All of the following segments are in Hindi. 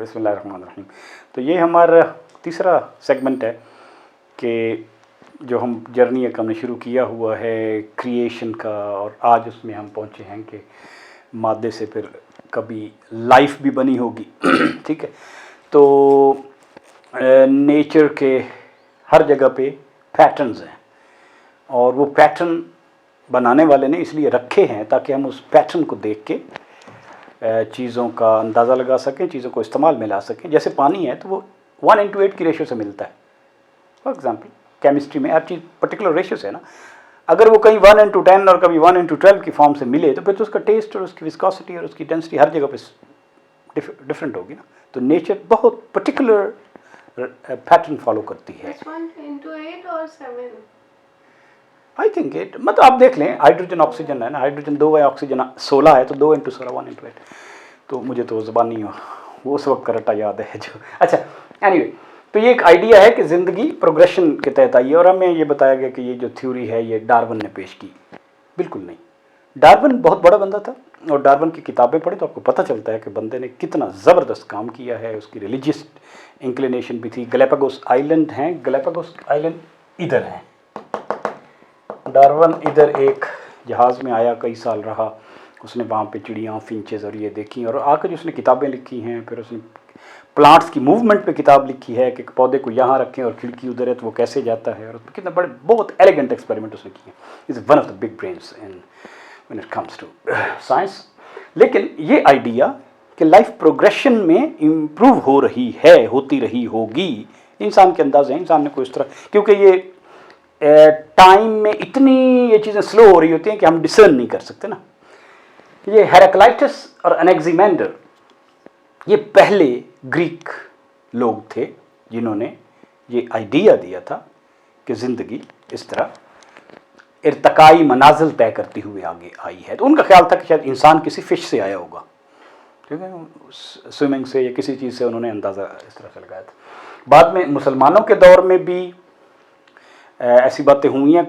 बिस्मिल्लाहिर्रहमानिर्रहीम। तो ये हमारा तीसरा सेगमेंट है कि जो हम जर्नी एक हमने शुरू किया हुआ है क्रिएशन का, और आज उसमें हम पहुँचे हैं कि मादे से फिर कभी लाइफ भी बनी होगी। ठीक है, तो नेचर के हर जगह पे पैटर्न्स हैं, और वो पैटर्न बनाने वाले ने इसलिए रखे हैं ताकि हम उस पैटर्न को देख के चीज़ों का अंदाज़ा लगा सकें, चीज़ों को इस्तेमाल में ला सकें। जैसे पानी है तो वो 1:8 की रेशो से मिलता है। फॉर एग्ज़ाम्पल केमिस्ट्री में हर चीज़ पर्टिकुलर रेशो से है ना। अगर वो कहीं 1:10 और कभी 1:12 की फॉर्म से मिले तो फिर तो उसका टेस्ट और उसकी विस्कोसिटी और उसकी डेंसिटी हर जगह पे डिफरेंट होगी ना। तो नेचर बहुत पर्टिकुलर पैटर्न फॉलो करती है। 1:8 और 7 आई थिंक इट, मतलब आप देख लें, हाइड्रोजन ऑक्सीजन है ना, हाइड्रोजन 2 है, ऑक्सीजन 16 है, तो 2:16 1:8। तो मुझे तो ज़बानी वो उस वक्त का रटा याद है जो। अच्छा, एनीवे, तो ये एक आइडिया है कि ज़िंदगी प्रोग्रेशन के तहत आई है, और हमें ये बताया गया कि ये जो थ्योरी है ये डार्विन ने पेश की। बिल्कुल नहीं, डार्विन बहुत बड़ा बंदा था, और डार्विन की किताबें पढ़े तो आपको पता चलता है कि बंदे ने कितना ज़बरदस्त काम किया है। उसकी रिलीजियस इंक्लिनेशन भी थी। गैलापागोस आइलैंड हैं, गैलापागोस आइलैंड इधर हैं। डार्विन इधर एक जहाज़ में आया, कई साल रहा, उसने वहाँ पे चिड़ियाँ, फिंचेस और ये देखी, और आकर उसने किताबें लिखी हैं। फिर उसने प्लांट्स की मूवमेंट पे किताब लिखी है कि पौधे को यहाँ रखें और खिड़की उधर है तो वो कैसे जाता है, और उसमें कितने बड़े बहुत एलिगेंट एक्सपेरिमेंट उसने किए। Is one of the big brains in when it comes to science. लेकिन ये आइडिया कि लाइफ प्रोग्रेशन में इम्प्रूव हो रही है, होती रही होगी, इंसान के अंदाजे हैं। इंसान ने कोई इस तरह, क्योंकि ये टाइम में इतनी ये चीज़ें स्लो हो रही होती हैं कि हम डिसर्न नहीं कर सकते ना। ये हेराक्लाइटस और एनेक्सिमेंडर ये पहले ग्रीक लोग थे जिन्होंने ये आइडिया दिया था कि ज़िंदगी इस तरह इर्तकाई मनाजिल तय करती हुए आगे आई है। तो उनका ख्याल था कि शायद इंसान किसी फिश से आया होगा, ठीक है, स्विमिंग से या किसी चीज़ से उन्होंने अंदाज़ा इस तरह से लगाया था। बाद में मुसलमानों के दौर में भी ऐसी बातें हुई हैं।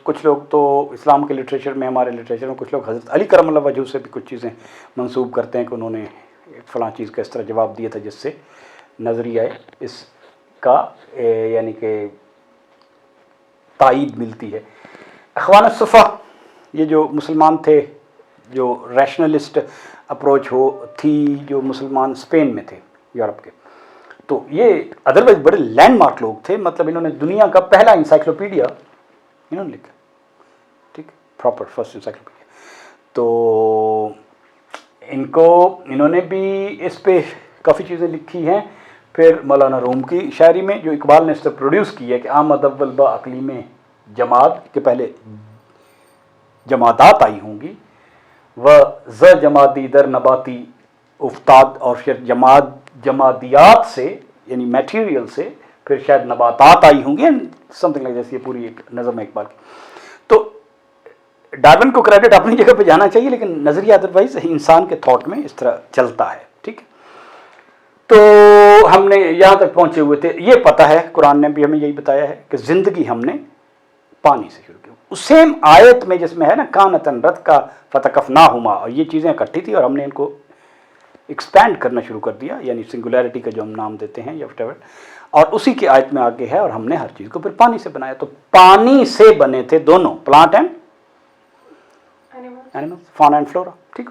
कुछ लोग तो इस्लाम के लिटरेचर में, हमारे लिटरेचर में कुछ लोग हज़रत अली करमल्लाहु वजहू से भी कुछ चीज़ें मंसूब करते हैं कि उन्होंने फ़लाँ चीज़ का इस तरह जवाब दिया था जिससे नज़रिया इसका यानी कि तायीद मिलती है। अख़वान सुफ़ा, ये जो मुसलमान थे, जो रैशनलिस्ट अप्रोच थी, जो मुसलमान स्पेन में थे, यूरोप के, तो ये अदरवाइज बड़े लैंडमार्क लोग थे। मतलब इन्होंने दुनिया का पहला इंसाइक्लोपीडिया इन्होंने लिखा, ठीक, प्रॉपर फर्स्ट इंसाइक्लोपीडिया। तो इन्होंने भी इस पे काफ़ी चीज़ें लिखी हैं। फिर मौलाना रूम की शायरी में जो इकबाल ने इस तरह प्रोड्यूस की है कि आमद अव्वल बा अकली में जमात के पहले जमादात आई होंगी, व ज़ जमादी दर नबाती उफ्ताद, और फिर जमादियात से यानी मटेरियल से फिर शायद नबातात आई होंगी, समथिंग लाइक जैसे ये पूरी एक नज़म है इकबाल की। तो डार्विन को क्रेडिट अपनी जगह पे जाना चाहिए, लेकिन नज़रिया अदरवाइज इंसान के थॉट में इस तरह चलता है, ठीक है। तो हमने यहाँ तक पहुँचे हुए थे। ये पता है, कुरान ने भी हमें यही बताया है कि ज़िंदगी हमने पानी से शुरू की। उस सेम आयत में जिसमें है ना कानतन रत का फतकफनाहुमा, और ये चीज़ें इकट्ठी थी और हमने इनको एक्सपैंड करना शुरू कर दिया, यानी सिंगुलैरिटी का जो हम नाम देते हैं या व्हाटएवर, और उसी की आयत में आगे है, और हमने हर चीज़ को फिर पानी से बनाया। तो पानी से बने थे दोनों, plant and animals, fauna and flora, ठीक।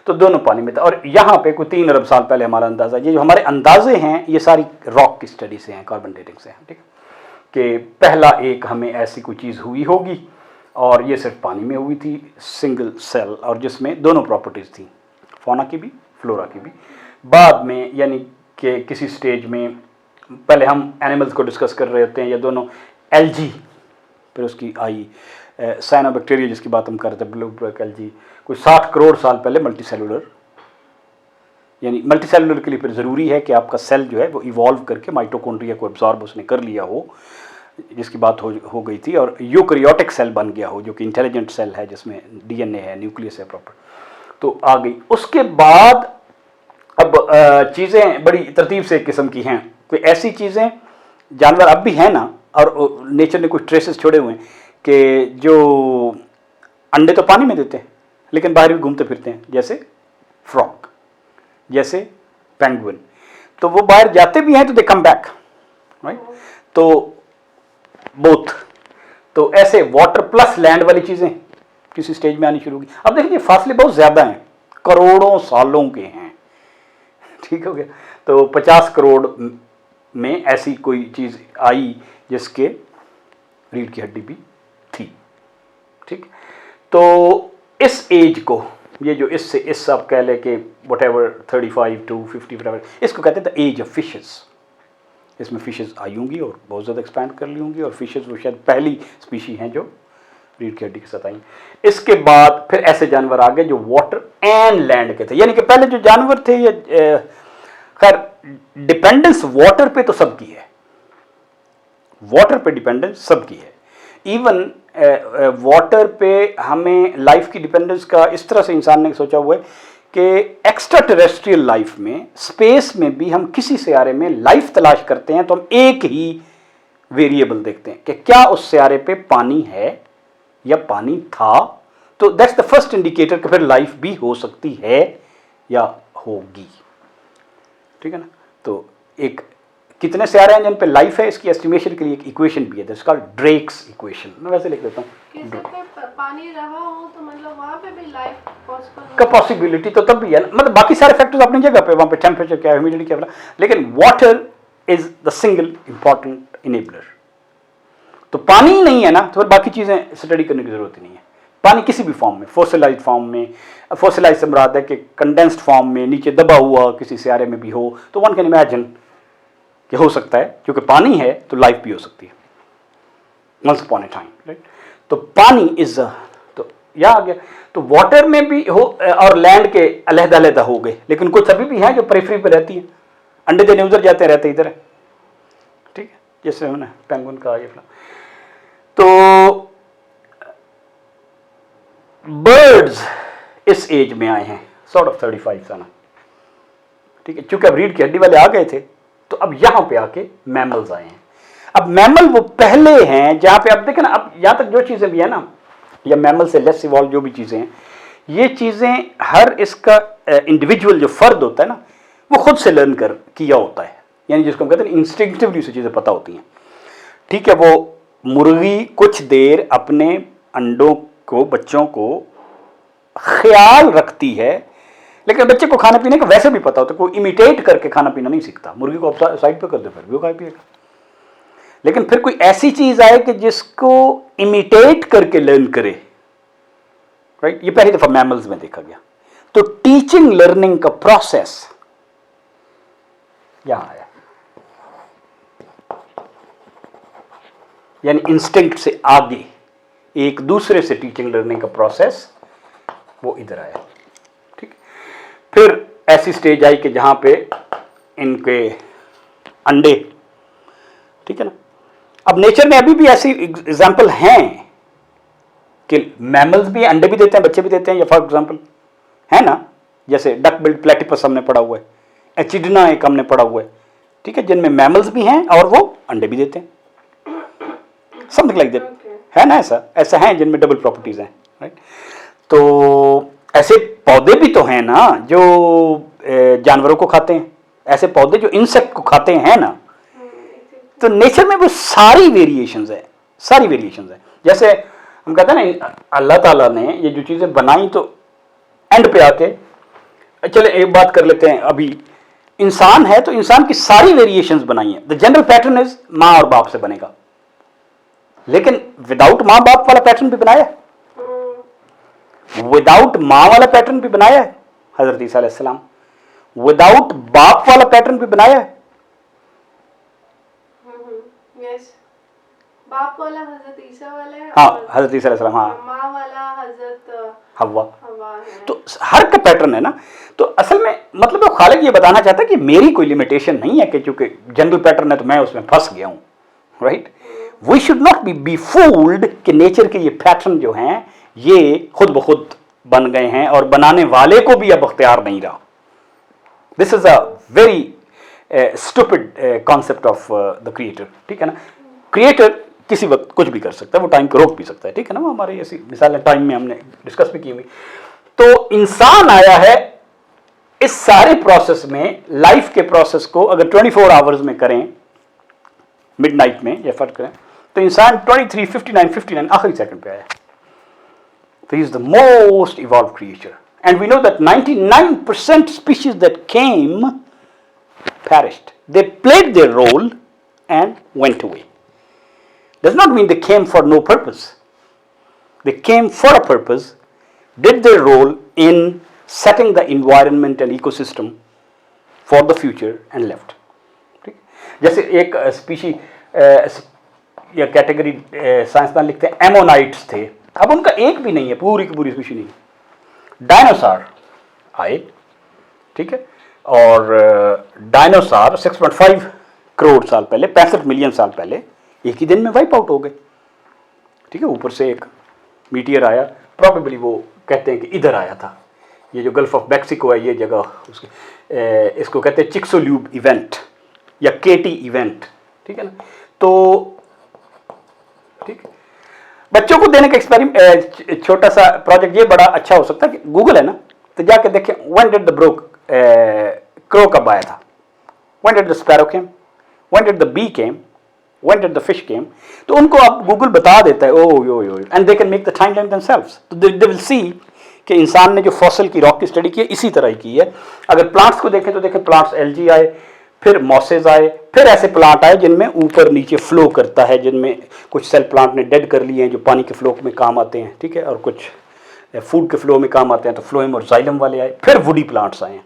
तो दोनों पानी में था। और यहाँ पे कोई 3 अरब साल पहले हमारा अंदाज़ा, ये जो हमारे अंदाजे हैं ये सारी रॉक की स्टडी से हैं, कार्बन डेटिंग से हैं, ठीक, कि पहला एक हमें ऐसी कोई चीज़ हुई होगी, और ये सिर्फ पानी में हुई थी, सिंगल सेल, और जिसमें दोनों प्रॉपर्टीज़ थी, फौना की भी, फ्लोरा की भी। बाद में यानी कि किसी स्टेज में, पहले हम एनिमल्स को डिस्कस कर रहे होते हैं, या दोनों एल्जी, फिर उसकी आई साइनोबैक्टीरिया जिसकी बात हम कर रहे थे, ब्लू ब्लैक एल्जी, कोई 60 करोड़ साल पहले मल्टी सेलुलर। यानी मल्टी सेलुलर के लिए फिर ज़रूरी है कि आपका सेल जो है वो इवॉल्व करके माइटोकॉन्ड्रिया को एब्जॉर्ब उसने कर लिया हो, जिसकी बात हो गई थी, और यूकैरियोटिक सेल बन गया हो, जो कि इंटेलिजेंट सेल है, जिसमें डीएनए है, न्यूक्लियस है प्रॉपर, तो आ गई। उसके बाद अब चीज़ें बड़ी तरतीब से एक किस्म की हैं। कोई ऐसी चीज़ें जानवर अब भी हैं ना, और नेचर ने कुछ ट्रेसेस छोड़े हुए हैं कि जो अंडे तो पानी में देते हैं लेकिन बाहर भी घूमते फिरते हैं, जैसे फ्रॉग, जैसे पेंगुइन। तो वो बाहर जाते भी हैं तो दे कम बैक, राइट। तो बोथ, तो ऐसे वाटर प्लस लैंड वाली चीजें किसी स्टेज में आनी शुरू होगी। अब देखिए फासले बहुत ज्यादा हैं, करोड़ों सालों के हैं, ठीक हो गया। तो 50 करोड़ में ऐसी कोई चीज आई जिसके रीढ़ की हड्डी भी थी, ठीक। तो इस एज को, ये जो इससे इस आप कह ले कि व्हाटएवर 35 to 50, इसको कहते थे एज ऑफ फिशेस। इसमें फिशेस आई होंगी और बहुत ज़्यादा एक्सपैंड कर ली होंगी, और फिशेस वो शायद पहली स्पीशी हैं जो रीढ़ की हड्डी के साथ आई। इसके बाद फिर ऐसे जानवर आ गए जो वाटर एंड लैंड के थे, यानी कि पहले जो जानवर थे ये खैर डिपेंडेंस वाटर पे तो सबकी है, वाटर पे डिपेंडेंस सबकी है। इवन वाटर पे हमें लाइफ की डिपेंडेंस का इस तरह से इंसान ने सोचा हुआ है कि एक्स्ट्रा टेरेस्ट्रियल लाइफ में, स्पेस में भी हम किसी सियारे में लाइफ तलाश करते हैं तो हम एक ही वेरिएबल देखते हैं कि क्या उस सियारे पे पानी है या पानी था। तो दैट्स द फर्स्ट इंडिकेटर कि फिर लाइफ भी हो सकती है या होगी, ठीक है ना। तो एक कितने सियारे हैं जिन पे लाइफ है, इसकी एस्टिमेशन के लिए एक इक्वेशन भी है, दैट्स कॉल्ड ड्रेक्स इक्वेशन। मैं वैसे लिख देता हूँ, पानी रहा हो तो मतलब वहाँ पे भी लाइफ पॉसिबल का पॉसिबिलिटी तो तब भी है, मतलब बाकी सारे फैक्टर्स अपनी जगह पे, वहाँ पे टेम्परेचर क्या है, ह्यूमिडिटी क्या है, लेकिन water is the single important enabler. तो पानी ही नहीं है ना, तो फिर बाकी चीजें स्टडी करने की जरूरत ही नहीं है। पानी किसी भी फॉर्म में, फोसिलाइज फॉर्म में, फोसिलाइज से मुराद है कि कंडेंस्ड फॉर्म में नीचे दबा हुआ किसी सियारे में भी हो, तो वन कैन इमेजिन कि हो सकता है, क्योंकि पानी है तो लाइफ भी हो सकती है, once upon a time, right. तो पानी इज तो यह आ गया। तो वाटर में भी हो और लैंड के अलग-अलग हो गए, लेकिन कुछ अभी भी हैं जो पेरिफेरी पे रहती हैं, अंडे देने उधर जाते रहते इधर है, ठीक है, जैसे हमने पेंगुइन का ये फला। तो बर्ड्स इस एज में आए हैं सॉर्ट ऑफ 35 साल, ठीक है, क्योंकि अब रीढ़ की हड्डी वाले आ गए थे, तो अब यहां पे आके मैमल्स आए हैं। अब मैमल वो पहले हैं जहां पे, अब देखें ना, अब यहां तक जो चीजें भी है ना, या मैमल से लेस इवॉल्व जो भी चीजें हैं, ये चीजें हर इसका इंडिविजुअल जो फर्द होता है ना, वो खुद से लर्न कर किया होता है, यानी जिसको हम कहते हैं इंस्टिंक्टिवली से चीजें पता होती हैं, ठीक है। वो मुर्गी कुछ देर अपने अंडों को, बच्चों को ख्याल रखती है, लेकिन बच्चे को खाने पीने का वैसे भी पता होता है, कोई इमिटेट करके खाना पीना नहीं सीखता। मुर्गी को आप साइड पे कर दो फिर भी वो खा पिएगा, लेकिन फिर कोई ऐसी चीज आए कि जिसको इमिटेट करके लर्न करे, राइट। ये पहली दफा मैमल्स में देखा गया। तो टीचिंग लर्निंग का प्रोसेस यहां आया, यानी इंस्टिंक्ट से आगे एक दूसरे से टीचिंग लर्निंग का प्रोसेस वो इधर आया, ठीक। फिर ऐसी स्टेज आई कि जहां पे इनके अंडे, ठीक है ना। अब नेचर में अभी भी ऐसी एग्जाम्पल हैं कि मैमल्स भी अंडे भी देते हैं, बच्चे भी देते हैं, या फॉर एग्जाम्पल है ना, जैसे डक बिल्ड प्लेटिपस हमने पढ़ा हुआ है, एचिडना एक हमने पढ़ा हुआ है, ठीक है, जिनमें मैमल्स भी हैं और वो अंडे भी देते हैं, समथिंग लाइक दैट, है ना। ऐसा है जिनमें डबल प्रॉपर्टीज हैं, राइट। तो ऐसे पौधे भी तो हैं ना जो जानवरों को खाते हैं, ऐसे पौधे जो इंसेक्ट को खाते हैं ना। तो नेचर में वो सारी वेरिएशंस है, सारी वेरिएशंस है। जैसे हम कहते हैं ना, अल्लाह ताला ने ये जो चीजें बनाई, तो एंड पे आके चले एक बात कर लेते हैं। अभी इंसान है तो इंसान की सारी वेरिएशंस बनाई है। द जनरल पैटर्न इज माँ और बाप से बनेगा, लेकिन विदाउट माँ बाप वाला पैटर्न भी बनाया है, विदाउट माँ वाला पैटर्न भी बनाया है हजरत ईसा अलैहिस्सलाम, विदाउट बाप वाला पैटर्न भी बनाया है। यस, बाप वाला हजरत ईसा वाला है, हाँ, हजरत ईसा अलैहिस्सलाम, हाँ, माँ वाला हजरत हव्वा है। तो हर का पैटर्न है ना। तो असल में मतलब वो खालिक ये बताना चाहता है कि मेरी कोई लिमिटेशन नहीं है कि चूंकि जनरल पैटर्न है तो मैं उसमें फंस गया हूं, right. We should not be fooled कि नेचर के ये पैटर्न जो हैं ये खुद ब खुद बन गए हैं और बनाने वाले को भी अब अख्तियार नहीं रहा। This is a very stupid concept of the creator, ठीक है ना। क्रिएटर किसी वक्त कुछ भी कर सकता है, वो टाइम को रोक भी सकता है, ठीक है ना। वो हमारी ऐसी मिसाल टाइम में हमने डिस्कस भी की हुई। तो इंसान आया है इस सारे प्रोसेस में, लाइफ के प्रोसेस को अगर 24 आवर्स में करें, मिडनाइट में या फर्क करें, तो इंसान 23, 59 आखिरी सेकंड पे आया. So he is the most evolved creature. And we know that 99% species that came perished. They played their role and went away. Does not mean they came for no purpose. They came for a purpose, did their role in setting the environment and ecosystem for the future and left. ठीक? जैसे एक स्पीशी या कैटेगरी साइंसदान लिखते हैं एमोनाइट्स थे, अब उनका एक भी नहीं है, पूरी की पूरी स्पीशी नहीं है. डायनासोर आए, ठीक है, और डायनासोर 6.5 करोड़ साल पहले, 65 मिलियन साल पहले एक ही दिन में वाइप आउट हो गए. ठीक है, ऊपर से एक मीटियर आया, प्रॉबेबली वो कहते हैं कि इधर आया था, ये जो गल्फ ऑफ मैक्सिको है ये जगह, उसके इसको कहते हैं चिक्सोल्यूब इवेंट या केटी इवेंट. ठीक है ना, तो ठीक, बच्चों को देने का एक्सपेरिमेंट, छोटा सा प्रोजेक्ट ये बड़ा अच्छा हो सकता है कि गूगल है ना, तो जाके देखें व्हेन डिड द क्रो कब आया था, when did the sparrow came, when did the bee came, when did the fish came. तो उनको अब गूगल बता देता है, oh yo yo, and they can make the timeline themselves. तो दे विल सी कि इंसान ने जो फॉसिल की रॉक की स्टडी की है इसी तरह ही की है. अगर प्लांट्स को देखें तो देखें प्लांट्स एल्जी आए, फिर मॉसेज आए, फिर ऐसे प्लांट आए जिनमें ऊपर नीचे फ्लो करता है, जिनमें कुछ सेल प्लांट ने डेड कर लिए हैं जो पानी के फ्लो में काम आते हैं. ठीक है, और कुछ फूड के फ्लो में काम आते हैं, तो फ्लोएम और जाइलम वाले आए. फिर वुडी प्लांट्स आए हैं.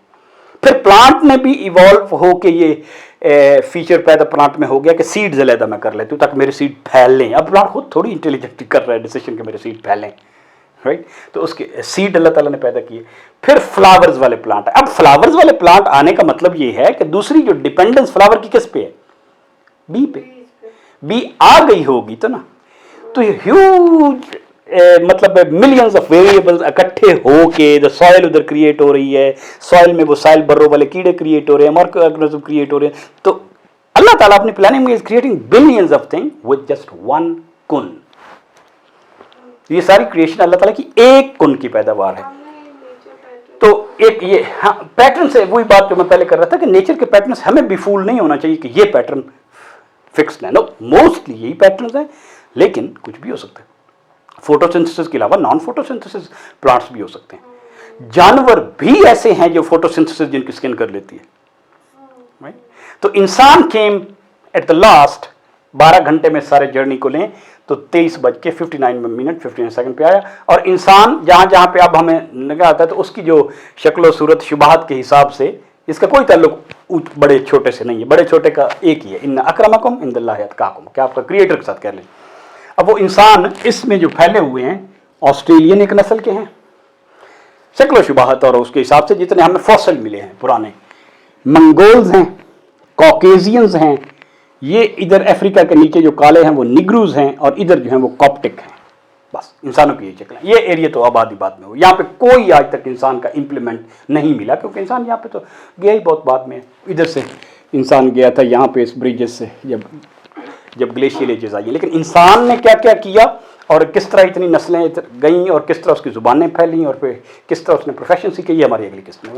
फिर प्लांट ने भी इवॉल्व हो के ये फीचर पैदा प्लांट में हो गया कि सीड्स अलहदा मैं कर लेती हूँ ताकि मेरे सीड फैल लें. अब प्लांट खुद थोड़ी इंटेलिजेंट कर रहा है डिसीजन कि मेरे सीड फैलें, राइट. तो उसके सीड अल्लाह ताला ने पैदा किए. फिर फ्लावर्स वाले प्लांट. अब फ्लावर्स वाले प्लांट आने का मतलब ये है कि दूसरी जो डिपेंडेंस फ्लावर की किस पे है, बी पे. बी आ गई होगी तो ना, तो ये ह्यूज मतलब मिलियंस ऑफ वेरिएबल्स इकट्ठे होके द सॉइल उधर क्रिएट हो रही है. सॉइल में वो सॉइल बर्रो वाले कीड़े क्रिएट हो रहे हैं, माइक्रो ऑर्गेनिज्म क्रिएट हो रहे हैं. तो अल्लाह ताला अपनी प्लानिंग में is creating billions of thing with just one कुन. ये सारी क्रिएशन अल्लाह ताला की एक कुन की पैदावार है. तो एक ये हाँ पैटर्न से वही बात जो मैं पहले कर रहा था कि नेचर के पैटर्न हमें भी फूल नहीं होना चाहिए कि ये पैटर्न फिक्स्ड है. नो, मोस्टली यही पैटर्न है, लेकिन कुछ भी हो सकता है. फोटोसिंथेसिस के अलावा नॉन फोटोसिंथेसिस प्लांट्स भी हो सकते हैं. जानवर भी ऐसे हैं जो फोटोसिंथेसिस जिनकी स्किन कर लेती है, राइट. तो इंसान केम एट द लास्ट 12 घंटे में सारे जर्नी को लें तो 23:59 पे आया. और इंसान जहां जहां पे अब हमें लगा आता है तो उसकी जो शक्ल सूरत शुबाहत के हिसाब से इसका कोई ताल्लुक बड़े छोटे से नहीं है. बड़े छोटे का एक ही है, इन्ना अक्रमकुम इंदल्लाहि अतकाकुम, क्या आपका क्रिएटर के साथ कह लें. अब वो इंसान इसमें जो फैले हुए हैं ऑस्ट्रेलियन एक नस्ल के हैं, शक्ल शुबाहत और उसके हिसाब से जितने हमें फॉसिल मिले हैं पुराने, मंगोल्स हैं, कॉकेजियंस हैं, ये इधर अफ्रीका के नीचे जो काले हैं वो निग्रूज हैं, और इधर जो हैं वो कॉप्टिक हैं. बस इंसानों की ये शक्ल है. ये एरिया तो आबादी बाद में हो, यहाँ पे कोई आज तक इंसान का इम्प्लीमेंट नहीं मिला क्योंकि इंसान यहाँ पे तो गया ही बहुत बाद में. इधर से इंसान गया था यहाँ पे इस ब्रिजेस से जब ग्लेशियल एजेस आई. लेकिन इंसान ने क्या क्या किया और किस तरह इतनी नस्लें गईं और किस तरह उसकी ज़ुबानें फैली और फिर किस तरह उसने प्रोफेशन सीखी, ये हमारी अगली किस्म है.